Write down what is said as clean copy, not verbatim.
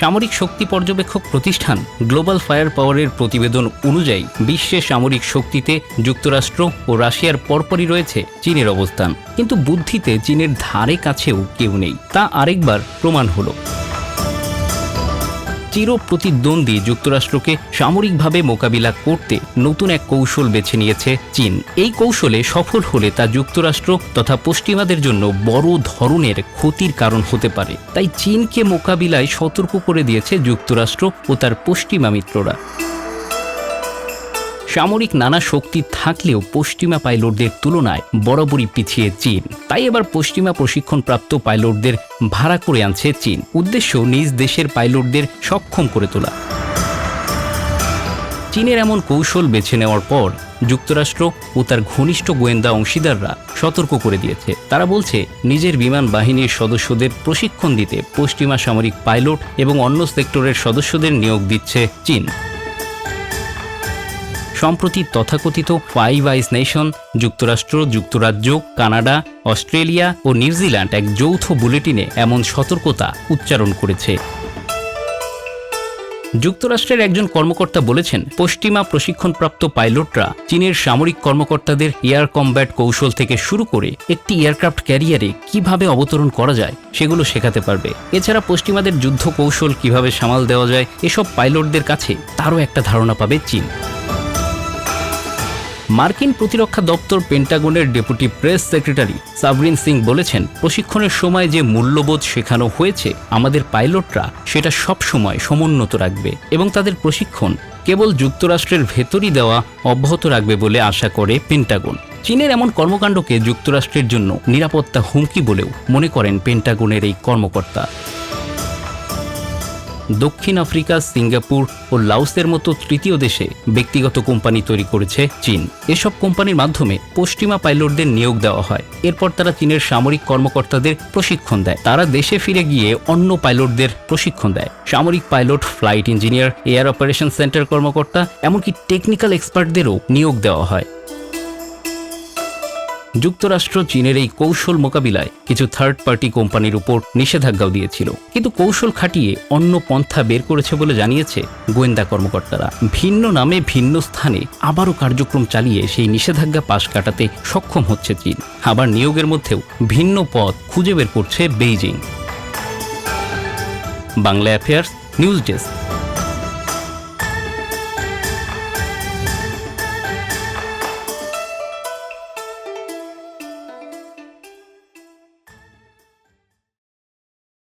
সামরিক শক্তি পর্যবেক্ষক প্রতিষ্ঠান গ্লোবাল ফায়ার পাওয়ারের প্রতিবেদন অনুযায়ী বিশ্বের সামরিক শক্তিতে যুক্তরাষ্ট্র ও রাশিয়ার পরপরই রয়েছে চীনের অবস্থান। কিন্তু বুদ্ধিতে চীনের ধারে কাছেও কেউ নেই, তা আরেকবার প্রমাণ হলো। চির প্রতিদ্বন্দ্বী যুক্তরাষ্ট্রকে সামরিকভাবে মোকাবিলা করতে নতুন এক কৌশল বেছে নিয়েছে চীন। এই কৌশলে সফল হলে তা যুক্তরাষ্ট্র তথা পশ্চিমাদের জন্য বড় ধরনের ক্ষতির কারণ হতে পারে। তাই চীনকে মোকাবিলায় সতর্ক করে দিয়েছে যুক্তরাষ্ট্র ও তার পশ্চিমা মিত্ররা। সামরিক নানা শক্তি থাকলেও পশ্চিমা পাইলটদের তুলনায় বরাবরই পিছিয়ে চীন। তাই এবার পশ্চিমা প্রশিক্ষণপ্রাপ্ত পাইলটদের ভাড়া করে আনছে চীন। উদ্দেশ্য নিজ দেশের পাইলটদের সক্ষম করে তোলা। চীনের এমন কৌশল বেছে নেওয়ার পর যুক্তরাষ্ট্র ও তার ঘনিষ্ঠ গোয়েন্দা অংশীদাররা সতর্ক করে দিয়েছে। তারা বলছে, নিজের বিমান বাহিনীর সদস্যদের প্রশিক্ষণ দিতে পশ্চিমা সামরিক পাইলট এবং অন্য সেক্টরের সদস্যদের নিয়োগ দিচ্ছে চীন। সম্প্রতি তথাকথিত ফাইভ আইস নেশন যুক্তরাষ্ট্র, যুক্তরাজ্য, কানাডা, অস্ট্রেলিয়া ও নিউজিল্যান্ড এক যৌথ বুলেটিনে এমন সতর্কতা উচ্চারণ করেছে। যুক্তরাষ্ট্রের একজন কর্মকর্তা বলেছেন, পশ্চিমা প্রশিক্ষণপ্রাপ্ত পাইলটরা চীনের সামরিক কর্মকর্তাদের এয়ার কমব্যাট কৌশল থেকে শুরু করে একটি এয়ারক্রাফট ক্যারিয়ারে কিভাবে অবতরণ করা যায় সেগুলো শেখাতে পারবে। এছাড়া পশ্চিমাদের যুদ্ধ কৌশল কিভাবে সামাল দেওয়া যায় এসব পাইলটদের কাছে তারও একটা ধারণা পাবে চীন। মার্কিন প্রতিরক্ষা দপ্তর পেন্টাগনের deputy press secretary Sabrina Singh বলেছেন, প্রশিক্ষণের সময় যে মূল্যবোধ শেখানো হয়েছে আমাদের পাইলটরা সেটা সব সময় সমুন্নত রাখবে এবং তাদের প্রশিক্ষণ কেবল যুক্তরাষ্ট্রের ভেতরই দেওয়া অব্যাহত রাখবে বলে আশা করে পেন্টাগন। চীনের এমন কর্মকাণ্ডকে যুক্তরাষ্ট্রের জন্য নিরাপত্তা হুমকি বলেও মনে করেন পেন্টাগনের এই কর্মকর্তা। দক্ষিণ আফ্রিকা, সিঙ্গাপুর ও লাওসের মতো তৃতীয় দেশে ব্যক্তিগত কোম্পানি তৈরি করেছে চীন। এসব কোম্পানির মাধ্যমে পশ্চিমা পাইলটদের নিয়োগ দেওয়া হয়। এরপর তারা চীনের সামরিক কর্মকর্তাদের প্রশিক্ষণ দেয়। তারা দেশে ফিরে গিয়ে অন্য পাইলটদের প্রশিক্ষণ দেয়। সামরিক pilot, flight engineer, air operation centre কর্মকর্তা, এমনকি টেকনিক্যাল এক্সপার্টদেরও নিয়োগ দেওয়া হয়। যুক্তরাষ্ট্র চীনের এই কৌশল মোকাবিলায় কিছু থার্ড পার্টি কোম্পানির উপর নিষেধাজ্ঞাও দিয়েছিল, কিন্তু কৌশল খাটিয়ে অন্য পন্থা বের করেছে বলে জানিয়েছে গোয়েন্দা কর্মকর্তারা। ভিন্ন নামে ভিন্ন স্থানে আবারও কার্যক্রম চালিয়ে সেই নিষেধাজ্ঞা পাশ কাটাতে সক্ষম হচ্ছে চীন। আবার নিয়োগের মধ্যেও ভিন্ন পথ খুঁজে বের করছে Beijing. Bangla affairs, news desk.